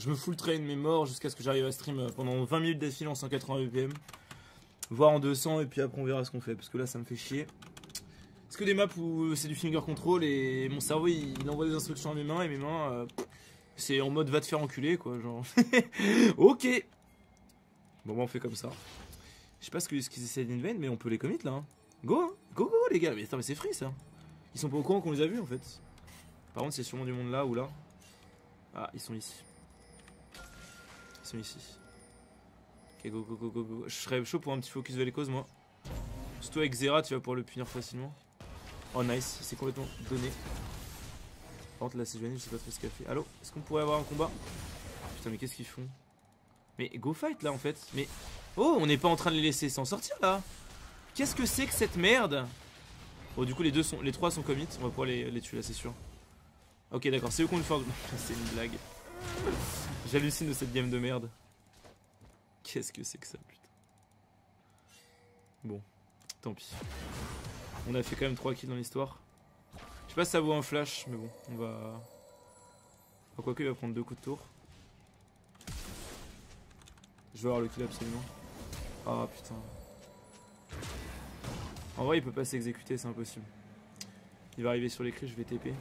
Je me full train mes morts jusqu'à ce que j'arrive à stream pendant 20 minutes d'affilée en 180 BPM. Voire en 200 et puis après on verra ce qu'on fait. Parce que là ça me fait chier. Est-ce que des maps où c'est du finger control et mon cerveau il envoie des instructions à mes mains et mes mains c'est en mode va te faire enculer quoi genre. Ok. Bon bah on fait comme ça. Je sais pas ce qu'ils essaient d'invent mais on peut les commit là hein. Go hein. Go go les gars. Mais attends mais c'est free ça. Ils sont pas au courant qu'on les a vus en fait. Par contre c'est sûrement du monde là ou là. Ah ils sont ici. Ils sont ici. Ok go go go go go. Je serais chaud pour un petit focus Vel'Koz moi. Surtout avec Xerath tu vas pouvoir le punir facilement. Oh nice, c'est complètement donné. Par contre là c'est Giovanni, je sais pas trop ce qu'elle fait. Allo, est-ce qu'on pourrait avoir un combat? Putain mais qu'est-ce qu'ils font? Mais go fight là en fait. Mais oh on n'est pas en train de les laisser s'en sortir là. Qu'est-ce que c'est que cette merde? Oh du coup les trois sont commit, on va pouvoir les tuer là c'est sûr. Ok d'accord, c'est eux qu'on le force. C'est une blague. J'hallucine de cette game de merde. Qu'est-ce que c'est que ça putain. Bon, tant pis. On a fait quand même 3 kills dans l'histoire. Je sais pas si ça vaut un flash, mais bon, on va... Oh, quoique il va prendre 2 coups de tour. Je veux avoir le kill absolument. Ah putain. En vrai il peut pas s'exécuter, c'est impossible. Il va arriver sur les cris, je vais TP.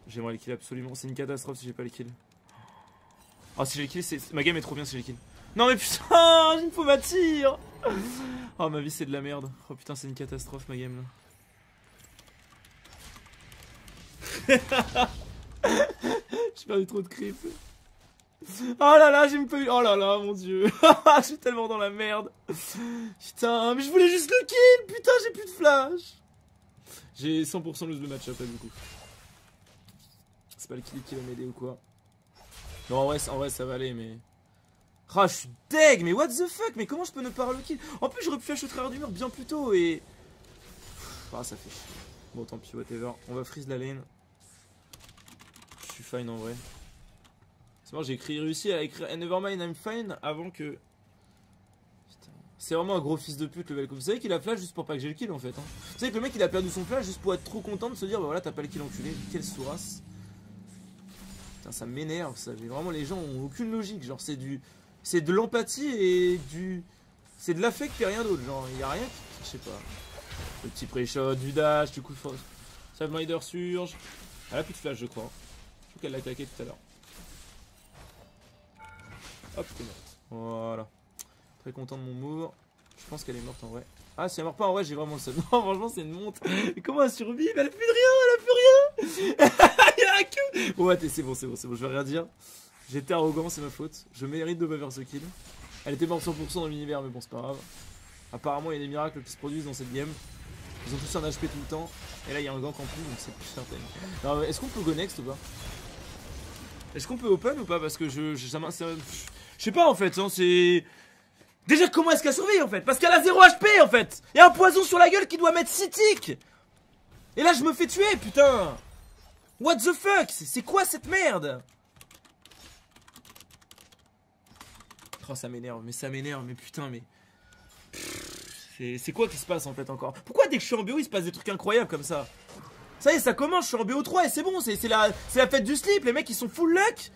J'aimerais le kill absolument. C'est une catastrophe si j'ai pas le kill. Ah si j'ai le kill, ma game est trop bien si j'ai le kill. Non mais putain, il me faut ma tire. Oh ma vie c'est de la merde. Oh putain c'est une catastrophe ma game là. J'ai perdu trop de creep. Oh là là j'ai pas eu. Oh là là mon dieu. Je suis tellement dans la merde. Putain mais je voulais juste le kill. Putain j'ai plus de flash. J'ai 100% lose le match-up là du coup. C'est pas le kill qui va m'aider ou quoi. Non en vrai ça va aller mais... Ah je suis deg mais what the fuck. Mais comment je peux ne pas avoir le kill? En plus j'aurais pu flash au travers du mur bien plus tôt et... Ah ça fait chier. Bon tant pis whatever. On va freeze la lane. Je suis fine en vrai. C'est bon j'ai réussi à écrire Nevermind I'm fine avant que... C'est vraiment un gros fils de pute le Vel'Koz. Vous savez qu'il a flash juste pour pas que j'ai le kill en fait hein. Vous savez que le mec il a perdu son flash juste pour être trop content de se dire bah voilà t'as pas le kill enculé. Quelle sourasse. Putain ça m'énerve ça. Vraiment les gens ont aucune logique. Genre c'est du... C'est de l'empathie et du... C'est de l'affect et rien d'autre. Genre il y a rien qui... Je sais pas. Le petit pré-shot, du dash, du coup Saveminder surge. Elle a plus de flash je crois. Je crois qu'elle l'a claqué tout à l'heure. Hop t'es morte. Voilà. Très content de mon move. Je pense qu'elle est morte en vrai. Ah si elle meurt pas en vrai j'ai vraiment le seum. Non franchement c'est une monte. Mais comment elle survit? Elle a plus de rien, elle a plus rien. Il y a un Q. Bon ouais c'est bon, je vais rien dire. J'étais arrogant, c'est ma faute. Je mérite de pas faire ce kill. Elle était morte 100% dans l'univers mais bon c'est pas grave. Apparemment il y a des miracles qui se produisent dans cette game. Ils ont tous un HP tout le temps. Et là il y a un gank en plus donc c'est plus certain. Alors est-ce qu'on peut go next ou pas? Est-ce qu'on peut open ou pas? Parce que je sais pas en fait hein, c'est... Déjà comment est-ce qu'elle survit en fait? Parce qu'elle a 0 HP en fait. Il y a un poison sur la gueule qui doit mettre 6 ticks. Et là je me fais tuer putain. What the fuck? C'est quoi cette merde? Oh ça m'énerve, mais putain mais... C'est quoi qui se passe en fait encore? Pourquoi dès que je suis en BO il se passe des trucs incroyables comme ça? Ça y est ça commence, je suis en BO3 et c'est bon, c'est la fête du slip, les mecs ils sont full luck.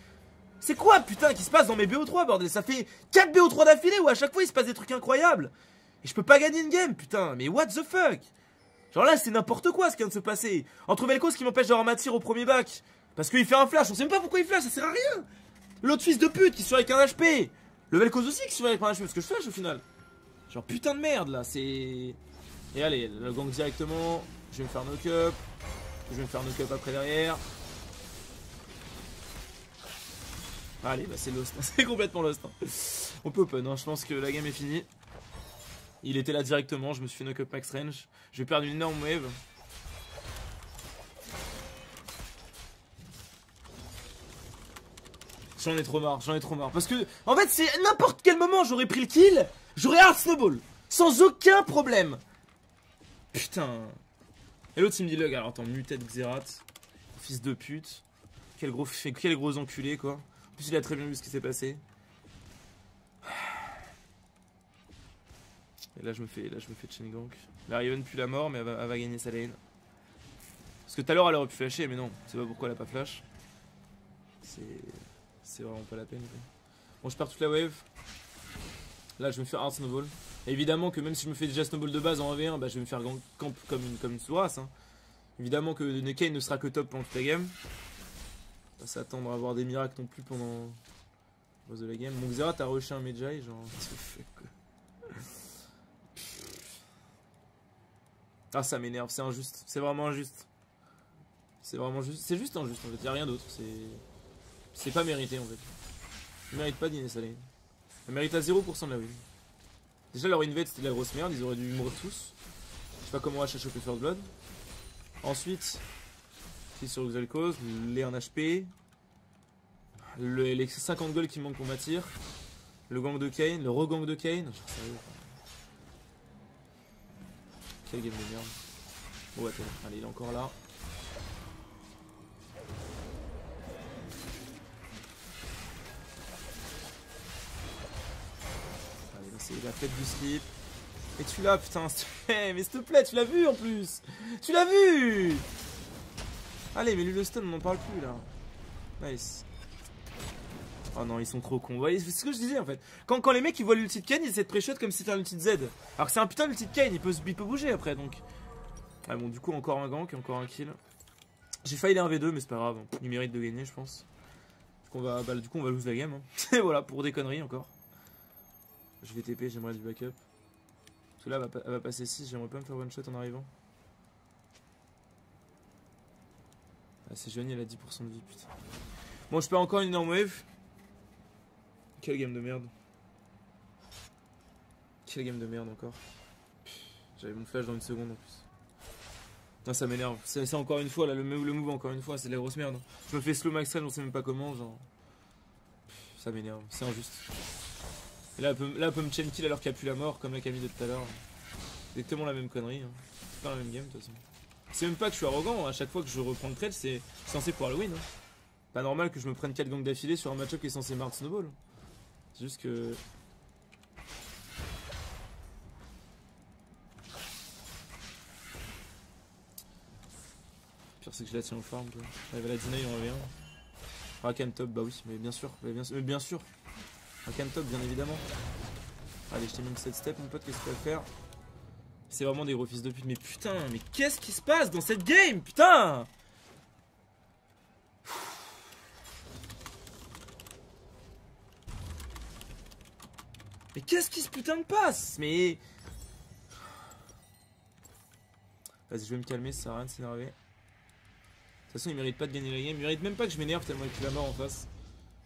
C'est quoi putain qui se passe dans mes BO3 bordel? Ça fait 4 BO3 d'affilée où à chaque fois il se passe des trucs incroyables. Et je peux pas gagner une game putain, mais what the fuck? Genre là c'est n'importe quoi ce qui vient de se passer. Entre Vel'Koz qui m'empêche d'avoir ma tire au premier bac parce qu'il fait un flash, on sait même pas pourquoi il flash, ça sert à rien. L'autre fils de pute qui survit avec un HP. Le Vel'Koz aussi qui survit avec un HP parce que je flash au final. Genre putain de merde là, c'est... Et allez, le gank directement. Je vais me faire knock-up. Je vais me faire knock-up après derrière. Allez, bah c'est lost, c'est complètement lost. On peut open, hein. Je pense que la game est finie. Il était là directement, je me suis fait knock-up max range. Je vais perdre une énorme wave. J'en ai trop marre, parce que en fait c'est n'importe quel moment j'aurais pris le kill, j'aurais hard snowball, sans aucun problème. Putain. Et l'autre il me dit lug, alors attends, muted Xerath, fils de pute, quel gros enculé quoi. En plus il a très bien vu ce qui s'est passé. Et là je me fais chain gank. La Riven pue la mort mais elle va gagner sa lane. Parce que tout à l'heure elle aurait pu flasher mais non, c'est pas pourquoi elle a pas flash. C'est vraiment pas la peine. Quoi. Bon, je perds toute la wave. Là, je vais me faire hard snowball. Et évidemment que même si je me fais déjà snowball de base en 1v1, bah, je vais me faire camp comme une sous-race. Hein. Évidemment que Nekane ne sera que top pendant toute la game. Pas s'attendre à avoir des miracles non plus pendant le reste de la game. Mon Xerath a rushé un Medjay, genre. Ah, ça m'énerve, c'est injuste. C'est vraiment injuste. C'est vraiment juste. C'est juste injuste en fait, y'a rien d'autre. C'est pas mérité en fait. Ils méritent pas d'Inès Lane. Ils méritent à 0% de la win. Déjà leur invade c'était de la grosse merde, ils auraient dû mourir tous. Je sais pas comment H a chopé First Blood. Ensuite, kill sur Xel'Koz, les 1 HP. Les 50 gold qui manquent pour m'attirer. Le gang de Kayn, le re-gang de Kayn. Genre sérieux. Quelle game de merde. Bon attends, allez il est encore là. Allez là c'est la fête du slip. Et tu l'as putain s'il te plaît, mais s'il te plaît tu l'as vu en plus. Tu l'as vu. Allez mais lui le stun on n'en parle plus là. Nice. Oh non ils sont trop cons. Ouais, c'est ce que je disais en fait. Quand les mecs ils voient l'ulti de Kayn ils essaient de pré-shot comme si c'était un ulti de Z. Alors que c'est un putain d'ulti de Kayn, il peut bouger après donc. Ah bon du coup encore un gank et encore un kill. J'ai failli les 1v2 mais c'est pas grave. Il mérite de gagner je pense. Du coup on va lose la game. Hein. Et voilà pour des conneries encore. Je vais TP, j'aimerais du backup. Parce que là elle va passer 6, j'aimerais pas me faire one shot en arrivant. Ah, c'est Johnny, elle a 10% de vie putain. Bon je perds encore une énorme wave. Quelle game de merde. Quelle game de merde encore. J'avais mon flash dans une seconde en plus. Non ça m'énerve. C'est encore une fois là, le move encore une fois, c'est de la grosse merde. Je me fais slow max range, on sait même pas comment, genre. Ça m'énerve, c'est injuste. Et là elle peut me chain kill alors qu'il n'y a plus la mort, comme la Camille de tout à l'heure. C'est exactement la même connerie. Hein. C'est pas la même game de toute façon. C'est même pas que je suis arrogant, à chaque fois que je reprends le trade, c'est censé pouvoir le win. Hein. Pas normal que je me prenne 4 gangs d'affilée sur un match-up qui est censé marre de snowball. C'est juste que. Pire c'est que je la tiens au farm. Elle va la deny en revient. Rakan top, bah oui, mais bien sûr. Bien sûr. Rakan top, bien évidemment. Allez, je t'ai mis une 7 step, mon pote, qu'est-ce que tu vas faire? C'est vraiment des gros fils de pute. Mais putain, mais qu'est-ce qui se passe dans cette game? Putain! Mais qu'est-ce qui se putain de passe? Mais. Vas-y, je vais me calmer, ça sert à rien de s'énerver. De toute façon, il mérite pas de gagner la game. Il mérite même pas que je m'énerve tellement il a la mort en face.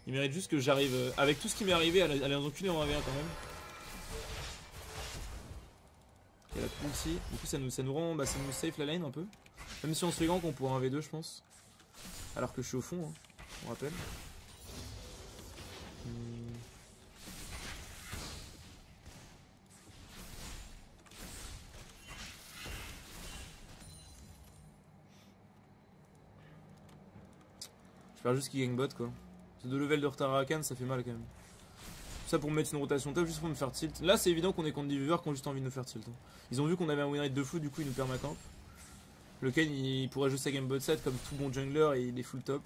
Il mérite juste que j'arrive, avec tout ce qui m'est arrivé, à les enculer en 1v1 quand même. Il y a la poule ici. Du coup, ça nous rend. Bah, ça nous safe la lane un peu. Même si on se fait gank, on pourra 1v2, je pense. Alors que je suis au fond, hein, on rappelle. J'espère juste qu'il gagne bot quoi. C'est 2 levels de retard à Rakan, ça fait mal quand même. Ça pour me mettre une rotation top juste pour me faire tilt. Là c'est évident qu'on est contre des viewers qui ont juste envie de nous faire tilt. Ils ont vu qu'on avait un win rate de fou, du coup ils nous perdent ma camp. Le Kayn il pourrait jouer sa game bot set comme tout bon jungler et il est full top.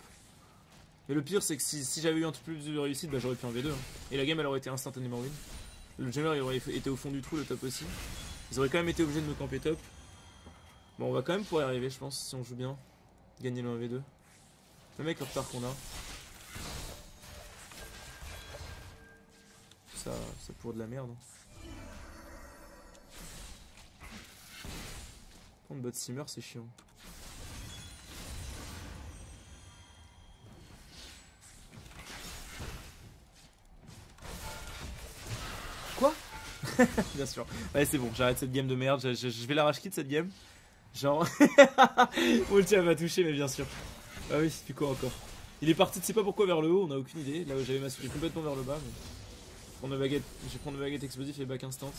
Mais le pire c'est que si j'avais eu un peu plus de réussite, bah j'aurais pu un V2. Hein. Et la game elle aurait été instantanément win. Le jungler il aurait été au fond du trou, le top aussi. Ils auraient quand même été obligés de me camper top. Bon on va quand même pouvoir y arriver je pense si on joue bien. Gagner le 1v2. Le mec le retard qu'on a. Ça pour de la merde. Prendre bot simmer c'est chiant. Quoi? Bien sûr. Ouais c'est bon, j'arrête cette game de merde. Je vais la rage quit cette game. Genre. Mon ulti va toucher mais bien sûr. Ah oui, c'est plus quoi encore. Il est parti de sais pas pourquoi vers le haut, on a aucune idée. Là où j'avais ma souris complètement vers le bas. Mais... je vais prendre le baguette explosif et back instant.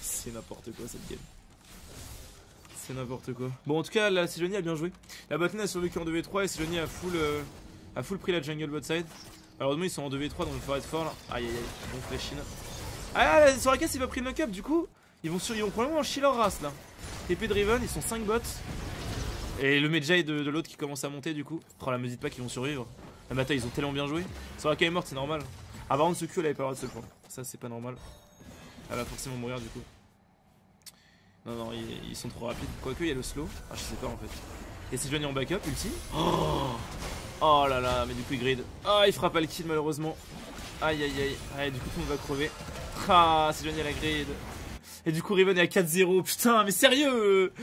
C'est n'importe quoi cette game. C'est n'importe quoi. Bon en tout cas là Sejuani a bien joué. La botlane a survécu en 2v3 et Sejuani a full pris la jungle bot side. Malheureusement ils sont en 2v3 donc il faut être fort là. Aïe aïe aïe, bon flash in. Ah là, sur la caisse il va pris le knock-up du coup. Ils vont probablement chill leur race là. TP Driven, ils sont 5 bots. Et le Medjay de l'autre qui commence à monter du coup. Oh là me dites pas qu'ils vont survivre. La bataille, ils ont tellement bien joué. Soraka est morte, c'est normal. Ah, par contre, ce cul, elle avait pas le droit de se prendre. Ça, c'est pas normal. Elle va forcément mourir du coup. Non, non, ils sont trop rapides. Quoique, il y a le slow. Ah, je sais pas en fait. Et si Johnny en backup, ulti. Oh là là, mais du coup, il grid. Ah, il fera pas le kill malheureusement. Aïe aïe aïe. Allez, du coup, tout le monde va crever. Ah, c'est Johnny à la grid. Et du coup, Riven est à 4-0. Putain, mais sérieux.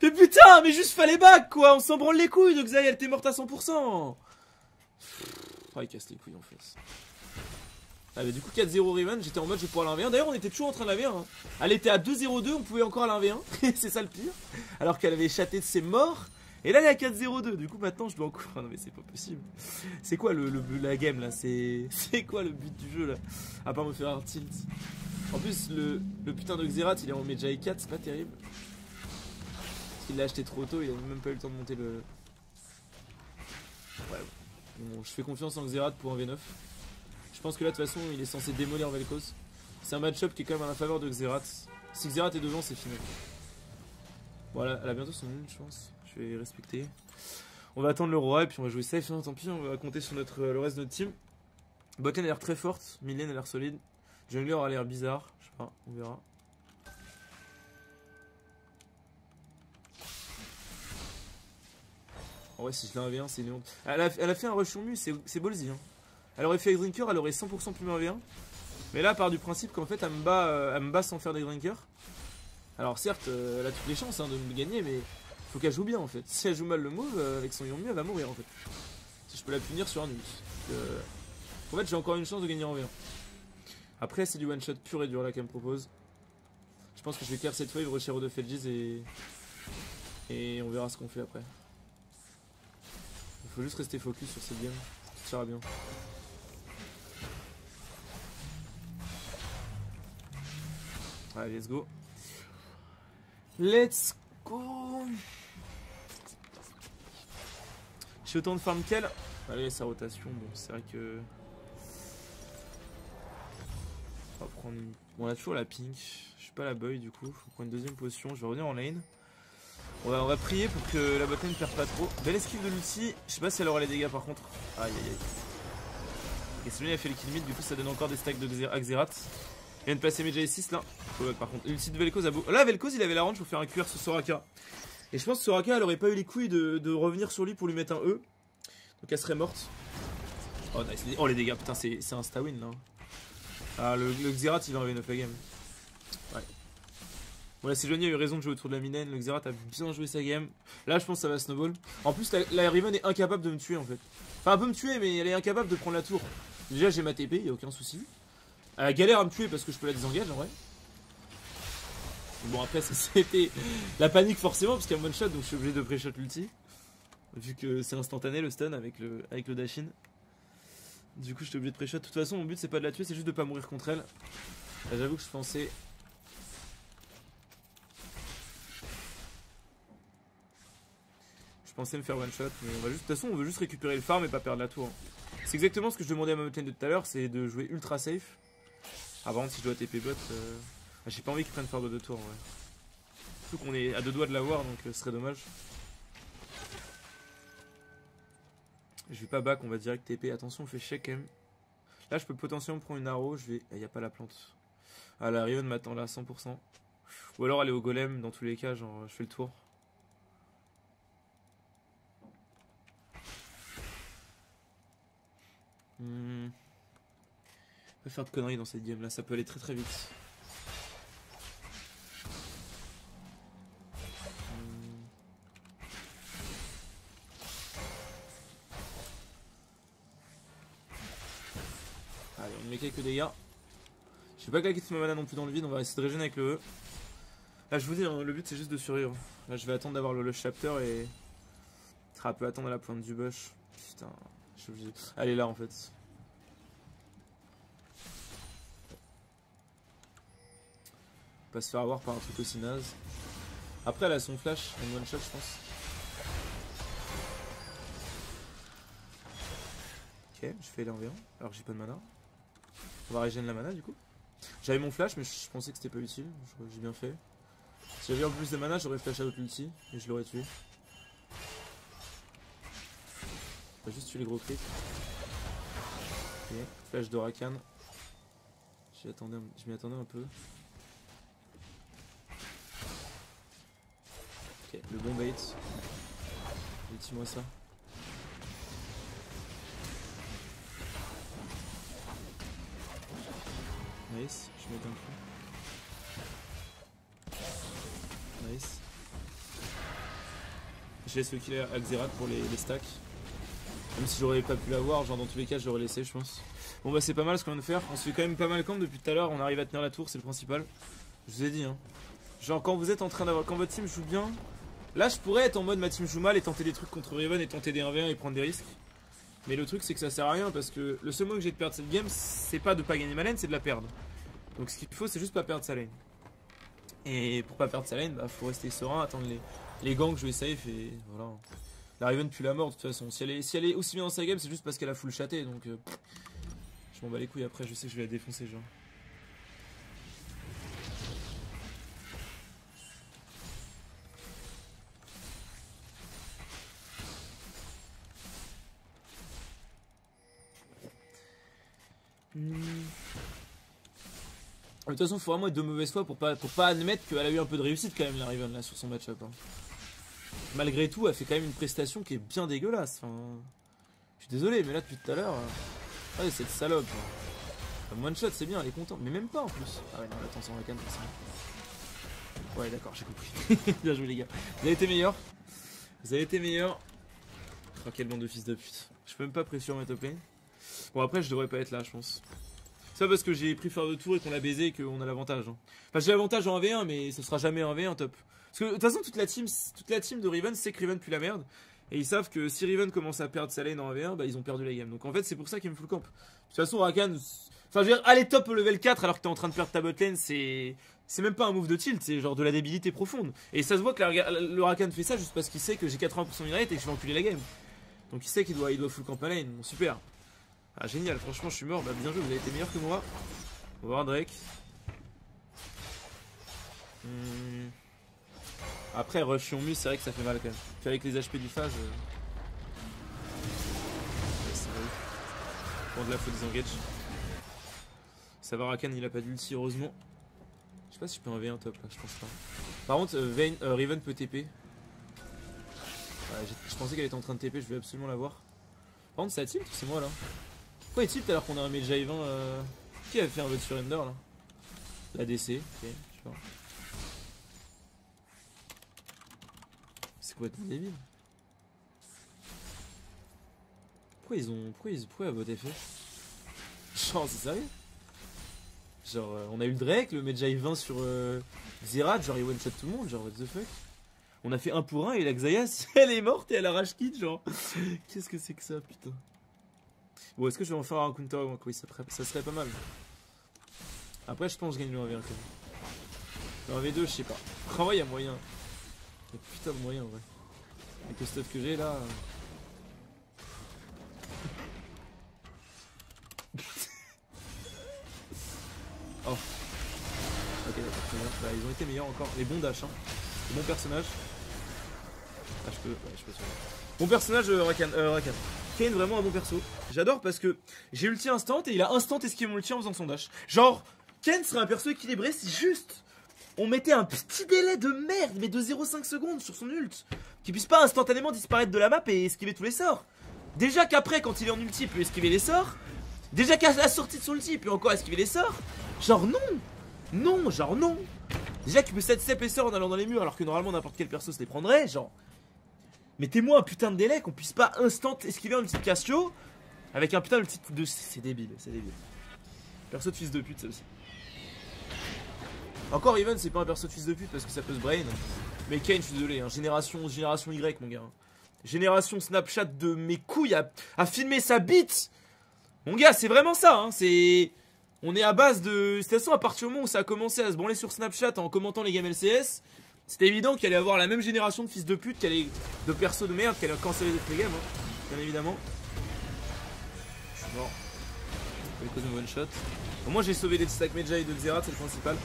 Mais putain, mais juste fallait back quoi. On s'en branle les couilles. Donc Xayah, elle était morte à 100%. Oh, il casse les couilles en fait. Ah bah du coup 4-0 Riven, j'étais en mode je pourrais aller 1v1. D'ailleurs on était toujours en train de la 1v1 hein. Elle était à 2-0-2, on pouvait encore aller 1v1. C'est ça le pire. Alors qu'elle avait chaté de ses morts. Et là elle est à 4-0-2. Du coup maintenant je dois encore... Ah non mais c'est pas possible. C'est quoi la game là? C'est quoi le but du jeu là? À part me faire un tilt. En plus le putain de Xerath il est en Medjay 4, c'est pas terrible. Parce qu'il l'a acheté trop tôt, il a même pas eu le temps de monter le... Ouais. Bon, je fais confiance en Xerath pour un V9. Je pense que là de toute façon il est censé démolir Vel'Koz. C'est un match-up qui est quand même à la faveur de Xerath. Si Xerath est devant c'est fini. Voilà, elle a bientôt son une je pense. Je vais respecter. On va attendre le roi et puis on va jouer safe. Non, tant pis, on va compter sur le reste de notre team. Botlane a l'air très forte, midlane a l'air solide. Jungler a l'air bizarre, je sais pas, on verra. En vrai si je l'ai 1v1 c'est une honte. Elle a fait un rush sur mu, c'est ballsy hein. Elle aurait fait avec Drinker, elle aurait 100% plus 1v1. Mais là, part du principe qu'en fait, elle me bat sans faire des Drinkers. Alors certes, elle a toutes les chances hein, de me gagner, mais faut qu'elle joue bien en fait. Si elle joue mal le move, avec son Yonmu, elle va mourir en fait. Si je peux la punir sur un ult. En fait, j'ai encore une chance de gagner en V1. Après, c'est du one shot pur et dur là qu'elle me propose. Je pense que je vais clear cette wave, rush de Felgiz et on verra ce qu'on fait après. Il faut juste rester focus sur cette game, ça ira bien. Allez, let's go. Let's go. J'ai autant de farm qu'elle. Allez, sa rotation, bon, c'est vrai que... On va prendre... Bon, on a toujours la pink. Je suis pas la boy du coup. Faut prendre une deuxième potion. Je vais revenir en lane. On va prier pour que la botlane ne perde pas trop. Belle esquive de l'ulti. Je sais pas si elle aura les dégâts par contre. Aïe aïe aïe. Et celui-là a fait le kill mid. Du coup, ça donne encore des stacks de Xerath. Il vient de passer Medjay 6 là. Par contre, l'ulti de Vel'Koz a beau. Là, Vel'Koz il avait la range pour faire un QR sur Soraka. Et je pense que Soraka elle aurait pas eu les couilles de revenir sur lui pour lui mettre un E. Donc elle serait morte. Oh nice. Oh les dégâts, putain, c'est un sta-win là. Ah, le Xerath il va enlever 9 la game. Ouais. Bon là, si Johnny a eu raison de jouer autour de la minen, le Xerath a bien joué sa game. Là, je pense que ça va snowball. En plus, la Riven est incapable de me tuer en fait. Enfin, elle peut me tuer, mais elle est incapable de prendre la tour. Déjà, j'ai ma TP, y a aucun souci. Elle galère à me tuer parce que je peux la désengager en vrai. Bon après c'était la panique forcément parce qu'il y a one shot donc je suis obligé de pré-shot l'ulti. Vu que c'est instantané le stun avec le dash-in. Du coup j'étais obligé de pré-shot. De toute façon mon but c'est pas de la tuer, c'est juste de pas mourir contre elle. Là j'avoue que je pensais... Je pensais me faire one shot mais on va juste... De toute façon on veut juste récupérer le farm et pas perdre la tour. C'est exactement ce que je demandais à ma botlane de tout à l'heure, c'est de jouer ultra safe. Ah par contre si je dois TP bot, j'ai pas envie qu'ils prennent farm de 2 tours ouais. Surtout qu'on est à 2 doigts de l'avoir donc ce serait dommage. Je vais pas back, on va direct TP, attention on fait check quand même. Là je peux potentiellement prendre une arrow, je vais... Il y a pas la plante. Ah la Riven m'attend là à 100%. Ou alors aller au golem dans tous les cas, genre je fais le tour. Pas faire de conneries dans cette game là, ça peut aller très très vite. Allez, on met quelques dégâts. Je vais pas claquer toute ma mana non plus dans le vide, on va essayer de régénérer avec le E. Là je vous dis, hein, le but c'est juste de survivre. Là je vais attendre d'avoir le chapter et... Ça peut attendre à la pointe du bush. Putain, je suis obligé. Elle est là en fait. Pas se faire avoir par un truc aussi naze. Après elle a son flash en one shot je pense. Ok, je fais aller en V1 alors que j'ai pas de mana. On va régénérer la mana du coup. J'avais mon flash mais je pensais que c'était pas utile, j'ai bien fait. Si j'avais un peu plus de mana j'aurais flash out l'ulti et je l'aurais tué. On va juste tuer les gros crits. Flash de Rakan. Je m'y attendais un peu. Ok, le bon bait. Dis-moi ça. Nice, je mets un coup. Nice. Je laisse le killer à Xerath pour les stacks. Même si j'aurais pas pu l'avoir, genre dans tous les cas je l'aurais laissé je pense. Bon bah c'est pas mal ce qu'on vient de faire, on se fait quand même pas mal camp depuis tout à l'heure, on arrive à tenir la tour, c'est le principal. Je vous ai dit hein. Genre quand vous êtes en train d'avoir, quand votre team joue bien, là je pourrais être en mode ma team joue mal et tenter des trucs contre Riven et tenter des 1v1 et prendre des risques. Mais le truc c'est que ça sert à rien parce que le seul moyen que j'ai de perdre cette game c'est pas de pas gagner ma lane, c'est de la perdre. Donc ce qu'il faut c'est juste pas perdre sa lane. Et pour pas perdre sa lane, bah faut rester serein, attendre les ganks, jouer safe et voilà. La Riven pue la mort de toute façon. Si elle est aussi bien dans sa game, c'est juste parce qu'elle a full chaté. Donc je m'en bats les couilles après, je sais que je vais la défoncer genre. De toute façon, il faut vraiment être de mauvaise foi pour pas admettre qu'elle a eu un peu de réussite quand même la Riven là sur son match-up. Hein. Malgré tout, elle fait quand même une prestation qui est bien dégueulasse. Enfin, je suis désolé, mais là depuis tout à l'heure, ouais, cette salope. Enfin, one shot, c'est bien, elle est contente, mais même pas en plus. Ah ouais, non, attention, la canne, c'est ouais, d'accord, j'ai compris. Bien joué les gars. Vous avez été meilleurs. Vous avez été meilleurs. Oh, quelle bande de fils de pute. Je peux même pas pression mes top lane. Bon, après, je devrais pas être là, je pense. C'est pas parce que j'ai pris faire de tour et qu'on l'a baisé qu'on a l'avantage. Hein. Enfin, j'ai l'avantage en 1v1, mais ce sera jamais un 1v1 top. Parce que de toute façon, toute la team de Riven sait que Riven pue la merde. Et ils savent que si Riven commence à perdre sa lane en 1v1, bah ils ont perdu la game. Donc en fait, c'est pour ça qu'ils me full camp. De toute façon, Rakan. Enfin, je veux dire, aller top au level 4 alors que t'es en train de perdre ta botlane, c'est même pas un move de tilt, c'est genre de la débilité profonde. Et ça se voit que le Rakan fait ça juste parce qu'il sait que j'ai 80% de rate et que je vais enculer la game. Donc il sait qu'il doit full camp ma lane. Bon, super. Ah, génial, franchement, je suis mort. Bah, bien joué, vous avez été meilleur que moi. On va voir Drake. Après, rush sur Mus, c'est vrai que ça fait mal quand même. Puis avec les HP du phage. Ouais, c'est vrai. Bon, de là, faut disengage. Ça va, Rakan, il a pas d'ulti, heureusement. Je sais pas si je peux un V1 top là, je pense pas. Par contre, Riven peut TP. Ouais, je pensais qu'elle était en train de TP, je voulais absolument la voir. Par contre, ça tilt ou c'est moi là? Pourquoi il tilt alors qu'on a un Medjay 20 Qui avait fait un vote surrender là? La DC, ok, je sais pas. C'est complètement débile. Pourquoi elle a voté fait? Genre, c'est sérieux? Genre, on a eu le Drake, le Medjay 20 sur Xerath, genre il one shot tout le monde, genre what the fuck? On a fait 1 pour 1 et la Xayah, elle est morte et elle a rage kit, genre. Qu'est-ce que c'est que ça, putain? Bon, est-ce que je vais en faire un counter? Oui, ça serait pas mal. Après, je pense que je gagne le 1v1 quand même. Le 1v2, je sais pas. En vrai, il y a moyen. Il y a putain de moyen en vrai. Avec le stuff que j'ai là. Oh. Ok, d'accord. Bah, ils ont été meilleurs encore. Les bons dash, hein. Les bons personnages. Ah, je peux. Ouais, je peux sur. Bon personnage, Rakan. Kayn, vraiment un bon perso. J'adore parce que j'ai ulti instant et il a instant esquivé mon ulti en faisant son dash. Genre, Kayn serait un perso équilibré si juste on mettait un petit délai de merde, mais de 0,5 secondes sur son ult. Qu'il puisse pas instantanément disparaître de la map et esquiver tous les sorts. Déjà qu'après, quand il est en ulti, il peut esquiver les sorts. Déjà qu'à la sortie de son ulti, il peut encore esquiver les sorts. Genre non. Non, genre non. Déjà qu'il peut set les sorts en allant dans les murs alors que normalement n'importe quel perso se les prendrait. Genre, mettez-moi un putain de délai qu'on puisse pas instant esquiver un ulti de Cassio avec un putain de ulti de... C'est débile, c'est débile. Perso de fils de pute ça aussi. Encore Riven c'est pas un perso de fils de pute parce que ça peut se brain. Mais Kayn je suis désolé, hein. génération Y mon gars. Génération Snapchat de mes couilles à filmer sa bite. Mon gars c'est vraiment ça, hein. C'est... On est à base de... De toute façon à partir du moment où ça a commencé à se branler sur Snapchat en commentant les games LCS, c'était évident qu'il allait avoir la même génération de fils de pute de persos de merde qu'elle a cancellé les games, hein. Bien évidemment. Je suis mort. Je vais cause une one shot. Bon, moi j'ai sauvé les stacks Medjay et de Xerath, c'est le principal.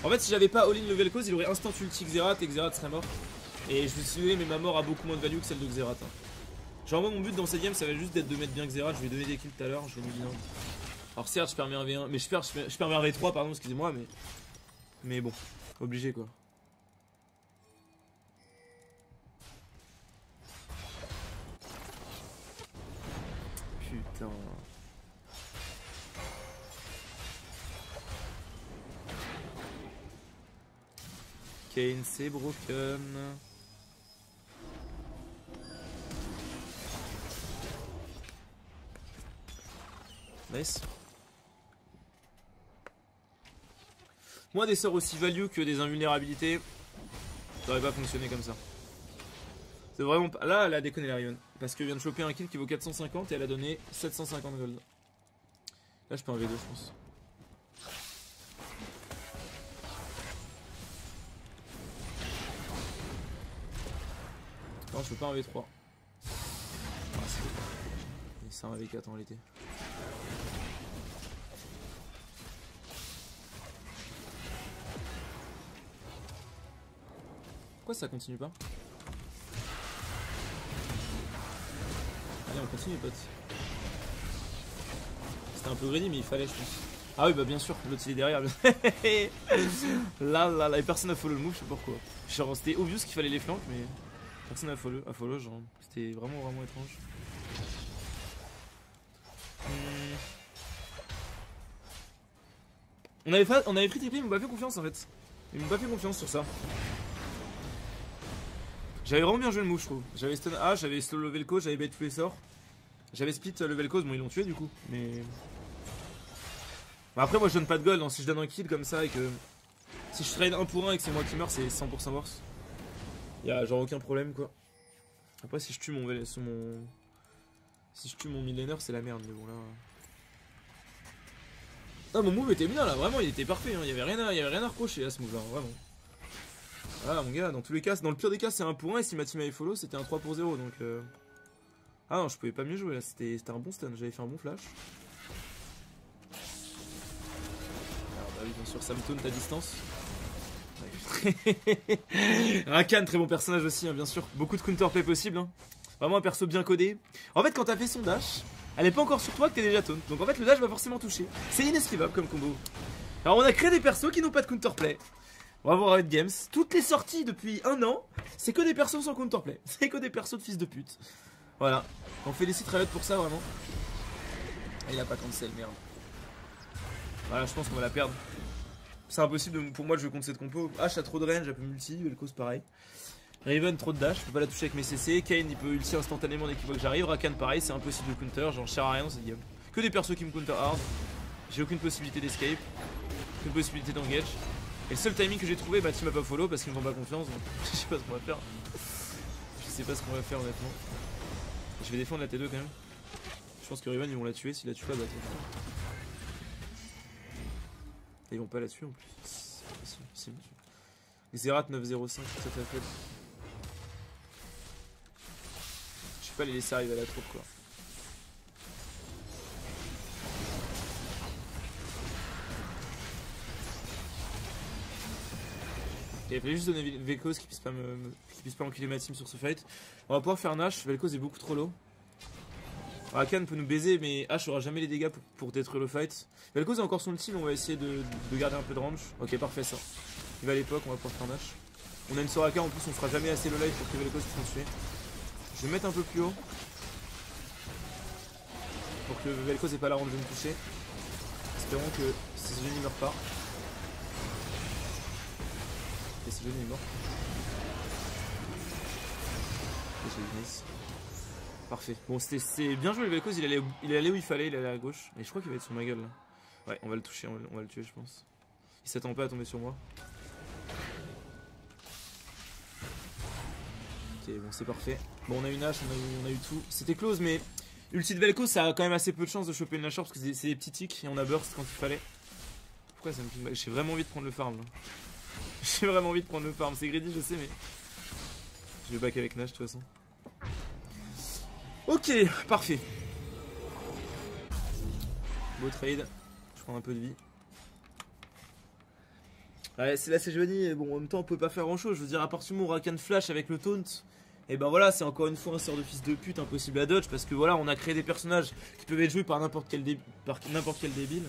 En fait si j'avais pas all-in level cause, il aurait instant ulti Xerath et Xerath serait mort. Et je me suis désolé mais ma mort a beaucoup moins de value que celle de Xerath. Hein. Genre moi mon but dans cette game ça va juste d'être de mettre bien Xerath, je vais donner des kills tout à l'heure, je vais nous dire. Alors certes je perds mes 1v1, mais je perds mes 1v3 pardon, excusez-moi, mais bon, obligé quoi. Putain. Kayn c'est broken. Nice. Moi des sorts aussi value que des invulnérabilités, ça aurait pas fonctionné comme ça. C'est vraiment pas... Là elle a déconné la Riven. Parce qu'elle vient de choper un kill qui vaut 450 et elle a donné 750 gold. Là je peux un V2 je pense. Non je peux pas un V3. Ah, c'est un V4 en réalité. Pourquoi ça continue pas? Allez on continue pote. C'était un peu greedy mais il fallait je pense. Ah oui bah bien sûr, l'autre il est derrière. Là, et personne n'a follow le move, je sais pas pourquoi. Genre c'était obvious qu'il fallait les flancs mais personne n'a follow genre c'était vraiment étrange. On avait pris TP, il m'a pas fait confiance en fait. Il m'a pas fait confiance sur ça. J'avais vraiment bien joué le move je trouve. J'avais stun A, j'avais slow le Vel'Koz, j'avais bait tous les sorts. J'avais split le Vel'Koz, bon ils l'ont tué du coup, mais... Bah, après moi je donne pas de gold, hein. Si je donne un kill comme ça et que... Si je trade 1 pour 1 et que c'est moi qui meurs, c'est 100% worse. Y'a genre aucun problème quoi. Après si je tue mon... Si je tue mon millénaire c'est la merde, mais bon là... Ah mon move était bien là, vraiment il était parfait, hein. Il y avait rien à reprocher à ce move là, vraiment. Ah mon gars, dans tous les cas, dans le pire des cas c'est 1 pour 1 et si ma team avait follow c'était un 3 pour 0 donc Ah non je pouvais pas mieux jouer là, c'était un bon stun, j'avais fait un bon flash. Alors bah oui bien sûr ça me taunt à distance. Rakan très bon personnage aussi hein, bien sûr, beaucoup de counterplay possible hein. Vraiment un perso bien codé. En fait quand t'as fait son dash, elle est pas encore sur toi que t'es déjà taunt, donc en fait le dash va forcément toucher. C'est inesquivable comme combo. Alors on a créé des persos qui n'ont pas de counterplay. On va voir Red Games. Toutes les sorties depuis 1 an, c'est que des persos sans counterplay. C'est que des persos de fils de pute. Voilà. On félicite Riot pour ça vraiment. Ah, il a pas cancel, merde. Voilà, je pense qu'on va la perdre. C'est impossible pour moi de jouer contre cette compo. H a trop de range, elle peut multi, Vel'Koz pareil. Raven trop de dash, je peux pas la toucher avec mes CC. Kayn il peut ulti instantanément dès qu'il voit que j'arrive. Rakan pareil, c'est impossible de counter, j'en sers à rien dans cette game. Que des persos qui me counter hard. J'ai aucune possibilité d'escape. Aucune possibilité d'engage. Et le seul timing que j'ai trouvé, ma team m'a pas follow parce qu'ils me font pas confiance, donc je sais pas ce qu'on va faire. Je sais pas ce qu'on va faire honnêtement. Je vais défendre la T2 quand même. Je pense que Riven ils vont la tuer, s'ils la tuent pas, bah attends. Ils vont pas la tuer en plus. Si, Xerath 905, ça t'a fait. Je vais pas les laisser arriver à la troupe quoi. Il fallait juste donner Vel'Koz qui puisse pas enculer ma team sur ce fight. On va pouvoir faire Nash, Vel'Koz est beaucoup trop low. Rakan peut nous baiser mais H aura jamais les dégâts pour détruire le fight. Vel'Koz a encore son ulti mais on va essayer de garder un peu de range. Ok parfait ça. Il va à l'époque, on va pouvoir faire Nash. On a une Soraka en plus, on fera jamais assez low life pour que Vel'Koz puisse nous tuer. Je vais mettre un peu plus haut. Pour que Vel'Koz ait pas la range de me toucher. Espérons que si ce génie meurt pas. Et ce génie est mort. Et j'ai nice. Parfait. Bon, c'est bien joué le Vel'Koz, il allait où il fallait, il allait à gauche. Et je crois qu'il va être sur ma gueule là. Ouais, on va le toucher, on va le tuer, je pense. Il s'attend pas à tomber sur moi. Ok, bon, c'est parfait. Bon, on a une hache, on a eu tout. C'était close, mais ulti de Vel'Koz, ça a quand même assez peu de chance de choper une lâcheur parce que c'est des petits ticks et on a burst quand il fallait. Pourquoi ça me fait mal? J'ai vraiment envie de prendre le farm là. J'ai vraiment envie de prendre le farm. C'est greedy, je sais, mais. Je vais back avec Nash de toute façon. Ok, parfait. Beau trade. Je prends un peu de vie. Ouais, c'est la Sejuani, bon en même temps on peut pas faire grand chose. Je veux dire, à part ce moment Rakan flash avec le taunt Et ben voilà, c'est encore une fois un sort de fils de pute impossible à dodge parce que voilà, on a créé des personnages qui peuvent être joués par n'importe quel débile.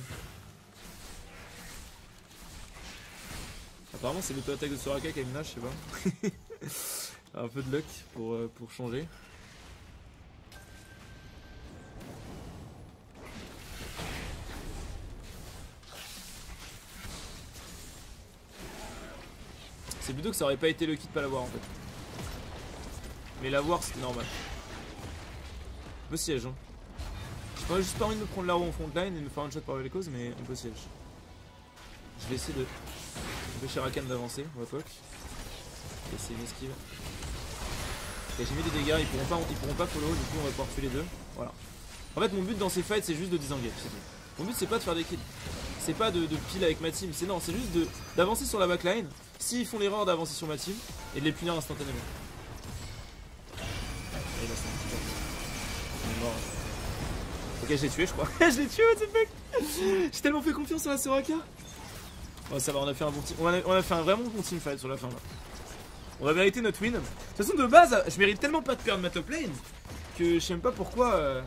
Apparemment c'est l'auto-attaque de Soraka qui a une nage, je sais pas. Un peu de luck pour changer. C'est plutôt que ça aurait pas été lucky de pas l'avoir en fait. Mais l'avoir c'était normal. On peut siège hein. J'ai juste pas envie de me prendre la roue en frontline et de me faire un shot par les causes, mais on peut siège. Je vais essayer de empêcher Rakan d'avancer, on va poke. Je vais essayer une esquive. Ok, j'ai mis des dégâts, ils pourront pas follow, du coup on va pouvoir tuer les deux. Voilà. En fait mon but dans ces fights c'est juste de disengage, c'est tout. Mon but c'est pas de faire des kills. C'est pas de pile avec ma team, c'est juste d'avancer sur la backline. S'ils font l'erreur d'avancer sur ma team et de les punir instantanément. Et là, c'est mort. Ok, je l'ai tué, je crois. Je l'ai tué, what the fuck. J'ai tellement fait confiance à la Soraka. Ouais, ça va, on a fait un bon team. On a fait un vraiment bon team fight sur la fin là. On va mériter notre win. De toute façon, de base, je mérite tellement pas de perdre ma top lane que je sais même pas pourquoi.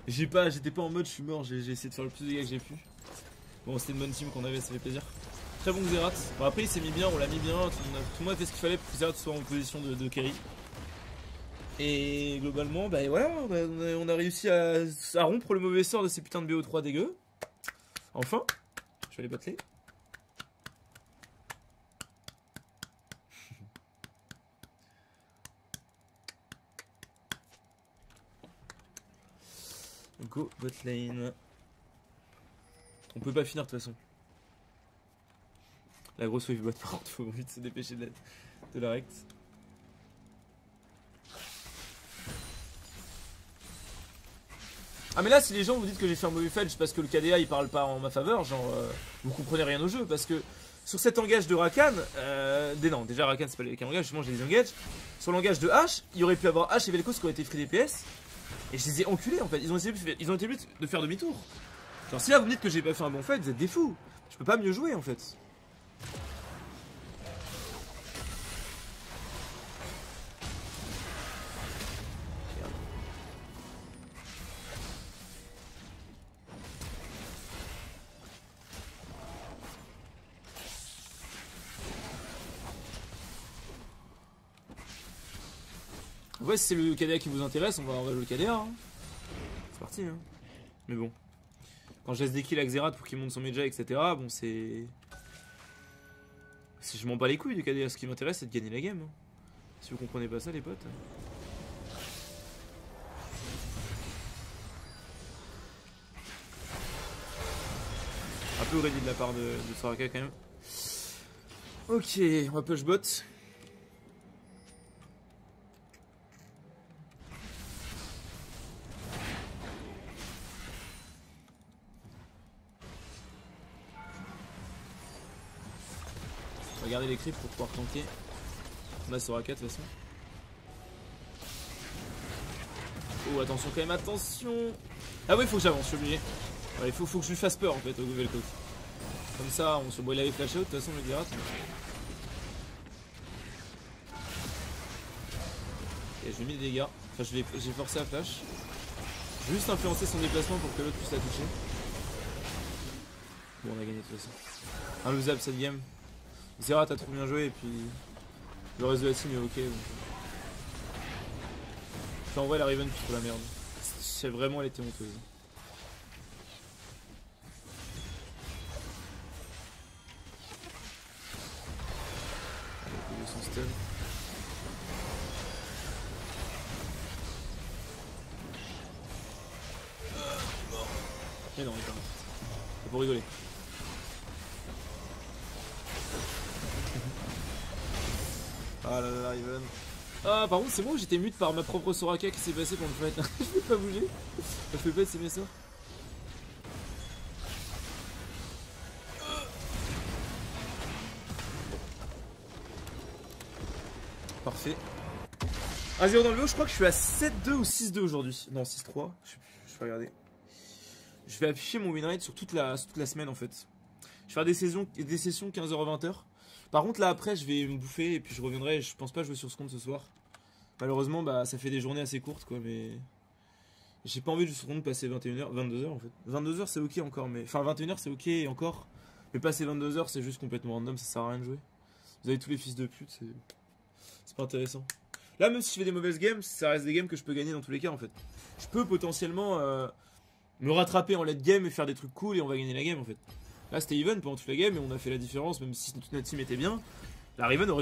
J'étais pas en mode je suis mort, j'ai essayé de faire le plus de dégâts que j'ai pu. Bon, c'était une bonne team qu'on avait, ça fait plaisir. Très bon Xerath. Bon, après, il s'est mis bien, on l'a mis bien. Tout le monde a fait ce qu'il fallait pour que Xerath soit en position de carry. Et globalement, bah voilà, on a réussi à rompre le mauvais sort de ces putains de BO3 dégueux. Enfin, je vais aller battler. Go bot lane. On peut pas finir de toute façon. La grosse wave bot par contre, faut vite se dépêcher de la rect. Ah mais là si les gens vous dites que j'ai fait un mauvais fight juste parce que le KDA il parle pas en ma faveur, genre vous comprenez rien au jeu parce que sur cet engage de Rakan, non déjà Rakan c'est pas les engage, justement j'ai des engages. Sur l'engage de H, il y aurait pu avoir H et Vel'Koz qui auraient été free DPS et je les ai enculés en fait, ils ont été de faire demi-tour. Genre si là vous me dites que j'ai pas fait un bon fight, vous êtes des fous, je peux pas mieux jouer en fait. Ouais, si c'est le KDA qui vous intéresse, on va jouer le KDA. Hein. C'est parti. Hein. Mais bon. Quand je laisse des kills à Xerath pour qu'il monte son Meja, etc. Bon, c'est. Je m'en bats les couilles du KDA. Ce qui m'intéresse, c'est de gagner la game. Hein. Si vous comprenez pas ça, les potes. Un peu ready de la part de Soraka quand même. Ok, on va push bot. On va garder les creeps pour pouvoir tanker. On a Soraka de toute façon. Oh attention quand même, attention. Ah oui, il faut que j'avance, je suis obligé. Ouais, il faut que je lui fasse peur en fait au Vel'Koz. Comme ça, on se bon, il avait flashé out de toute façon le Xerath. Et je lui ai mis des dégâts. Enfin, j'ai forcé à flash. J'ai juste influencé son déplacement pour que l'autre puisse la toucher. Bon, on a gagné de toute façon. Inlosable cette game. Xerath a trop bien joué et puis le reste de la team est ok. Donc... Enfin, en vrai, la Riven pour la merde. C'est vraiment, elle était honteuse. Son stun. Mais non, il est pas mort. C'est pour rigoler. Ah là là, Riven. Ah, par contre, c'est bon, j'étais mute par ma propre Soraka qui s'est passé pour le fight. Je peux pas bouger. Je peux pas être mes sorts. Parfait. 1-0 dans le lot, je crois que je suis à 7-2 ou 6-2 aujourd'hui. Non, 6-3. Je vais regarder. Je vais afficher mon win rate sur toute la semaine en fait. Je vais faire des sessions 15h à 20h. Par contre là après je vais me bouffer et puis je reviendrai, je pense pas jouer sur ce compte ce soir. Malheureusement bah ça fait des journées assez courtes quoi mais... J'ai pas envie de sur ce compte passer 21h, 22h en fait. 22h c'est ok encore mais... Enfin 21h c'est ok encore. Mais passer 22h c'est juste complètement random, ça sert à rien de jouer. Vous avez tous les fils de pute, c'est pas intéressant. Là même si je fais des mauvaises games, ça reste des games que je peux gagner dans tous les cas en fait. Je peux potentiellement me rattraper en late game et faire des trucs cool et on va gagner la game en fait. Là c'était even pendant toute la game et on a fait la différence même si toute notre team était bien. La Riven aurait dû